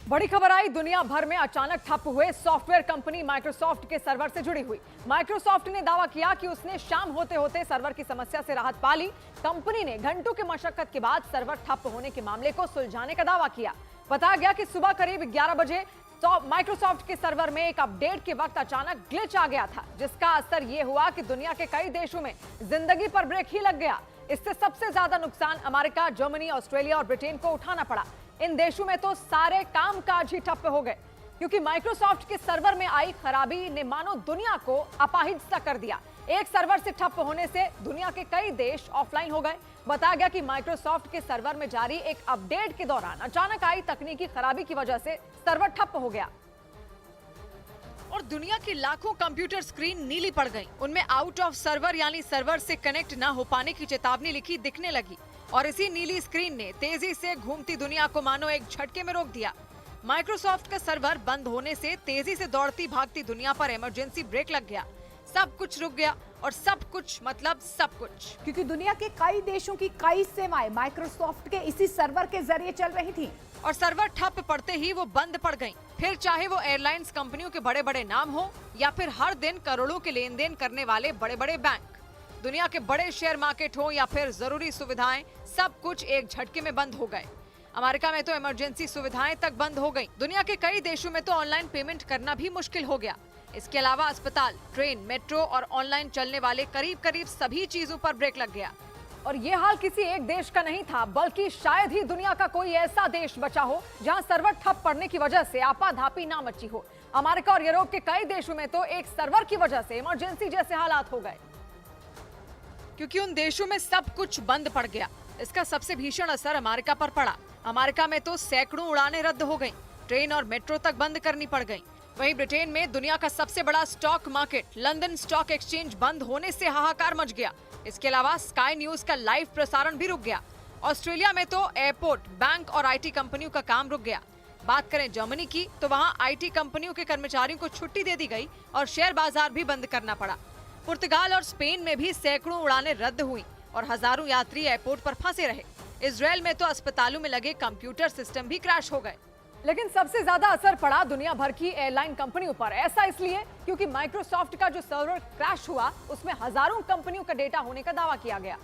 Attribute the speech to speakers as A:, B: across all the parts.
A: बड़ी खबर आई, दुनिया भर में अचानक ठप हुए सॉफ्टवेयर कंपनी माइक्रोसॉफ्ट के सर्वर से जुड़ी हुई। माइक्रोसॉफ्ट ने दावा किया कि उसने शाम होते होते सर्वर की समस्या से राहत पा ली। कंपनी ने घंटों की मशक्कत के बाद सर्वर ठप होने के मामले को सुलझाने का दावा किया। बताया गया कि सुबह करीब 11 बजे माइक्रोसॉफ्ट के सर्वर में एक अपडेट के वक्त अचानक ग्लिच आ गया था, जिसका असर यह हुआ कि दुनिया के कई देशों में जिंदगी पर ब्रेक ही लग गया। इससे सबसे ज्यादा नुकसान अमेरिका, जर्मनी, ऑस्ट्रेलिया और ब्रिटेन को उठाना पड़ा। इन देशों में तो सारे कामकाज ही ठप्प हो गए, क्योंकि माइक्रोसॉफ्ट के सर्वर में आई खराबी ने मानो दुनिया को अपाहिज सा कर दिया। एक सर्वर से ठप्प होने से दुनिया के कई देश ऑफलाइन हो गए। बताया गया कि माइक्रोसॉफ्ट के सर्वर में जारी एक अपडेट के दौरान अचानक आई तकनीकी खराबी की वजह से सर्वर ठप्प हो गया और दुनिया की लाखों कंप्यूटर स्क्रीन नीली पड़ गई। उनमें आउट ऑफ सर्वर यानी सर्वर से कनेक्ट न हो पाने की चेतावनी लिखी दिखने लगी और इसी नीली स्क्रीन ने तेजी से घूमती दुनिया को मानो एक झटके में रोक दिया। माइक्रोसॉफ्ट का सर्वर बंद होने से तेजी से दौड़ती भागती दुनिया पर इमरजेंसी ब्रेक लग गया। सब कुछ रुक गया और सब कुछ मतलब सब कुछ,
B: क्योंकि दुनिया के कई देशों की कई सेवाएं माइक्रोसॉफ्ट के इसी सर्वर के जरिए चल रही थी
A: और सर्वर ठप पड़ते ही वो बंद पड़ गईं। फिर चाहे वो एयरलाइंस कंपनियों के बड़े बड़े नाम हो या फिर हर दिन करोड़ों के लेन देन करने वाले बड़े बड़े बैंक, दुनिया के बड़े शेयर मार्केट हो या फिर जरूरी सुविधाएं, सब कुछ एक झटके में बंद हो गए। अमेरिका में तो इमरजेंसी सुविधाएं तक बंद हो गई। दुनिया के कई देशों में तो ऑनलाइन पेमेंट करना भी मुश्किल हो गया। इसके अलावा अस्पताल, ट्रेन, मेट्रो और ऑनलाइन चलने वाले करीब करीब सभी चीजों पर ब्रेक लग गया। और ये हाल किसी एक देश का नहीं था, बल्कि शायद ही दुनिया का कोई ऐसा देश बचा हो जहां सर्वर ठप पड़ने की वजह से आपाधापी ना मची हो। अमेरिका और यूरोप के कई देशों में तो एक सर्वर की वजह से इमरजेंसी जैसे हालात हो गए, क्योंकि उन देशों में सब कुछ बंद पड़ गया। इसका सबसे भीषण असर अमेरिका पर पड़ा। अमेरिका में तो सैकड़ों उड़ानें रद्द हो गईं, ट्रेन और मेट्रो तक बंद करनी पड़ गईं। वहीं ब्रिटेन में दुनिया का सबसे बड़ा stock market London stock exchange बंद होने से हाहाकार मच गया। इसके अलावा स्काई न्यूज का लाइव प्रसारण भी रुक गया। ऑस्ट्रेलिया में तो एयरपोर्ट, बैंक और आईटी कंपनियों का काम रुक गया। बात करें जर्मनी की, तो वहां आईटी कंपनियों के कर्मचारियों को छुट्टी दे दी गई और शेयर बाजार भी बंद करना पड़ा। पुर्तगाल और स्पेन में भी सैकड़ों उड़ानें रद्द हुई और हजारों यात्री एयरपोर्ट पर फंसे रहे। इजराइल में तो अस्पतालों में लगे कंप्यूटर सिस्टम भी क्रैश हो गए। लेकिन सबसे ज्यादा असर पड़ा दुनिया भर की एयरलाइन कंपनियों पर। ऐसा इसलिए क्योंकि माइक्रोसॉफ्ट का जो सर्वर क्रैश हुआ उसमें हजारों कंपनियों का डेटा होने का दावा किया गया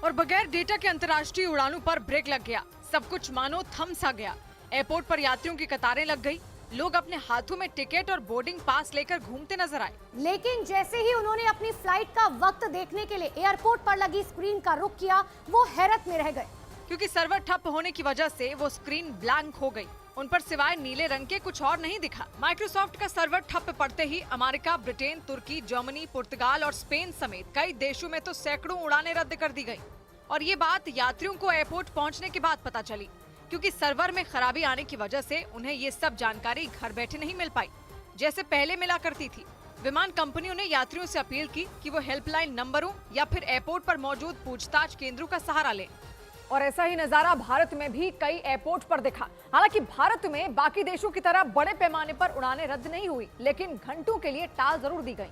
A: और बगैर डेटा के अंतर्राष्ट्रीय उड़ानों पर ब्रेक लग गया। सब कुछ मानो थम सा गया। एयरपोर्ट पर यात्रियों की कतारें लग गई। लोग अपने हाथों में टिकट और बोर्डिंग पास लेकर घूमते नजर आए।
B: लेकिन जैसे ही उन्होंने अपनी फ्लाइट का वक्त देखने के लिए एयरपोर्ट पर लगी स्क्रीन का रुख किया, वो हैरत में रह गए,
A: क्योंकि सर्वर ठप होने की वजह से वो स्क्रीन ब्लैंक हो गई। उन पर सिवाय नीले रंग के कुछ और नहीं दिखा। माइक्रोसॉफ्ट का सर्वर ठप पड़ते ही अमेरिका, ब्रिटेन, तुर्की, जर्मनी, पुर्तगाल और स्पेन समेत कई देशों में तो सैकड़ों उड़ानें रद्द कर दी गई। और ये बात यात्रियों को एयरपोर्ट पहुंचने के बाद पता चली, क्योंकि सर्वर में खराबी आने की वजह से उन्हें ये सब जानकारी घर बैठे नहीं मिल पाई जैसे पहले मिला करती थी। विमान कंपनियों ने यात्रियों से अपील की कि वो हेल्पलाइन नंबरों या फिर एयरपोर्ट पर मौजूद पूछताछ केंद्रों का सहारा लें। और ऐसा ही नजारा भारत में भी कई एयरपोर्ट पर दिखा। हालांकि भारत में बाकी देशों की तरह बड़े पैमाने पर उड़ानें रद्द नहीं हुई, लेकिन घंटों के लिए टाल जरूर दी गई।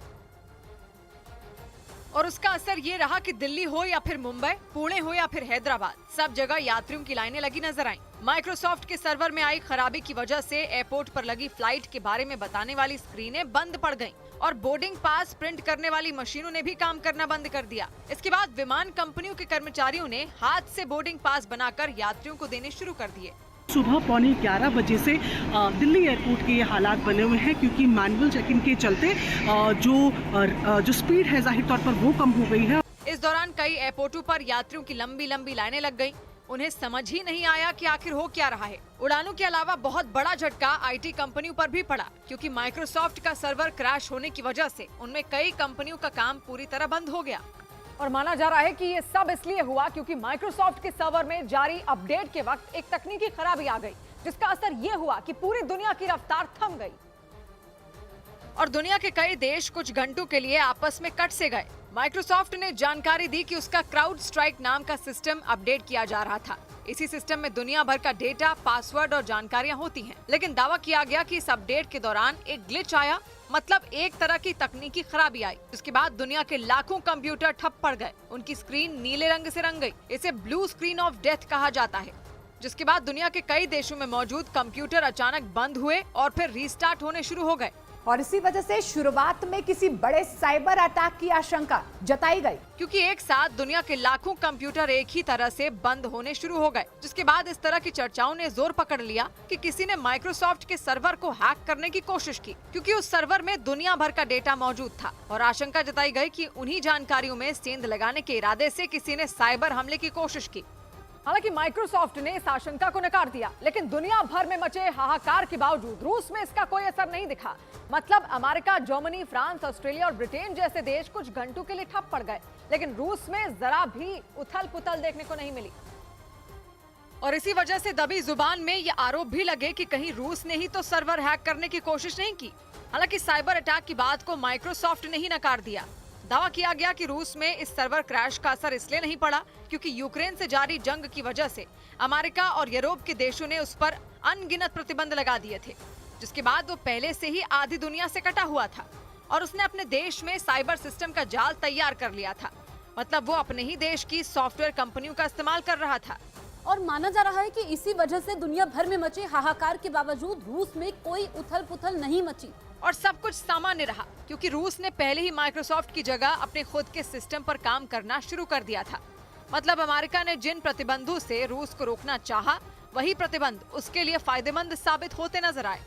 A: और उसका असर ये रहा कि दिल्ली हो या फिर मुंबई, पुणे हो या फिर हैदराबाद, सब जगह यात्रियों की लाइनें लगी नजर आईं। माइक्रोसॉफ्ट के सर्वर में आई खराबी की वजह से एयरपोर्ट पर लगी फ्लाइट के बारे में बताने वाली स्क्रीनें बंद पड़ गईं और बोर्डिंग पास प्रिंट करने वाली मशीनों ने भी काम करना बंद कर दिया। इसके बाद विमान कंपनियों के कर्मचारियों ने हाथ से बोर्डिंग पास बनाकर यात्रियों को देने शुरू कर दिए।
C: सुबह 11:15 बजे से दिल्ली एयरपोर्ट के ये हालात बने हुए हैं, क्योंकि मैनुअल चेक इन के चलते जो स्पीड है जाहिर तौर पर वो कम हो गई है।
A: इस दौरान कई एयरपोर्टों पर यात्रियों की लंबी लंबी लाइनें लग गईं। उन्हें समझ ही नहीं आया कि आखिर हो क्या रहा है। उड़ानों के अलावा बहुत बड़ा झटका आईटी कंपनियों पर भी पड़ा, क्योंकि माइक्रोसॉफ्ट का सर्वर क्रैश होने की वजह से उनमें कई कंपनियों का काम पूरी तरह बंद हो गया। और माना जा रहा है कि ये सब इसलिए हुआ क्योंकि माइक्रोसॉफ्ट के सर्वर में जारी अपडेट के वक्त एक तकनीकी खराबी आ गई, जिसका असर ये हुआ कि पूरी दुनिया की रफ्तार थम गई और दुनिया के कई देश कुछ घंटों के लिए आपस में कट से गए। माइक्रोसॉफ्ट ने जानकारी दी कि उसका क्राउड स्ट्राइक नाम का सिस्टम अपडेट किया जा रहा था। इसी सिस्टम में दुनिया भर का डेटा, पासवर्ड और जानकारियां होती हैं। लेकिन दावा किया गया कि इस अपडेट के दौरान एक ग्लिच आया, मतलब एक तरह की तकनीकी खराबी आई। उसके बाद दुनिया के लाखों कंप्यूटर ठप पड़ गए, उनकी स्क्रीन नीले रंग से रंग गई। इसे ब्लू स्क्रीन ऑफ डेथ कहा जाता है। जिसके बाद दुनिया के कई देशों में मौजूद कंप्यूटर अचानक बंद हुए और फिर रीस्टार्ट होने शुरू हो गए।
B: और इसी वजह से शुरुआत में किसी बड़े साइबर अटैक की आशंका जताई गई,
A: क्योंकि एक साथ दुनिया के लाखों कंप्यूटर एक ही तरह से बंद होने शुरू हो गए, जिसके बाद इस तरह की चर्चाओं ने जोर पकड़ लिया कि किसी ने माइक्रोसॉफ्ट के सर्वर को हैक करने की कोशिश की, क्योंकि उस सर्वर में दुनिया भर का डेटा मौजूद था और आशंका जताई गई कि उन्हीं जानकारियों में सेंध लगाने के इरादे से किसी ने साइबर हमले की कोशिश की। हालांकि माइक्रोसॉफ्ट ने इस आशंका को नकार दिया, लेकिन दुनिया भर में मचे हाहाकार के बावजूद रूस में इसका कोई असर नहीं दिखा। मतलब अमेरिका, जर्मनी, फ्रांस, ऑस्ट्रेलिया और ब्रिटेन जैसे देश कुछ घंटों के लिए ठप पड़ गए, लेकिन रूस में जरा भी उथल पुथल देखने को नहीं मिली। और इसी वजह से दबी जुबान में ये आरोप भी लगे कि कहीं रूस ने ही तो सर्वर हैक करने की कोशिश नहीं की। हालांकि साइबर अटैक की बात को माइक्रोसॉफ्ट ने ही नकार दिया। दावा किया गया कि रूस में इस सर्वर क्रैश का असर इसलिए नहीं पड़ा क्योंकि यूक्रेन से जारी जंग की वजह से अमेरिका और यूरोप के देशों ने उस पर अनगिनत प्रतिबंध लगा दिए थे, जिसके बाद वो पहले से ही आधी दुनिया से कटा हुआ था और उसने अपने देश में साइबर सिस्टम का जाल तैयार कर लिया था। मतलब वो अपने ही देश की सॉफ्टवेयर कंपनियों का इस्तेमाल कर रहा था।
D: और माना जा रहा है कि इसी वजह से दुनिया भर में मचे हाहाकार के बावजूद रूस में कोई उथल पुथल नहीं मची
A: और सब कुछ सामान्य रहा, क्योंकि रूस ने पहले ही माइक्रोसॉफ्ट की जगह अपने खुद के सिस्टम पर काम करना शुरू कर दिया था। मतलब अमेरिका ने जिन प्रतिबंधों से रूस को रोकना चाहा, वही प्रतिबंध उसके लिए फायदेमंद साबित होते नजर आए।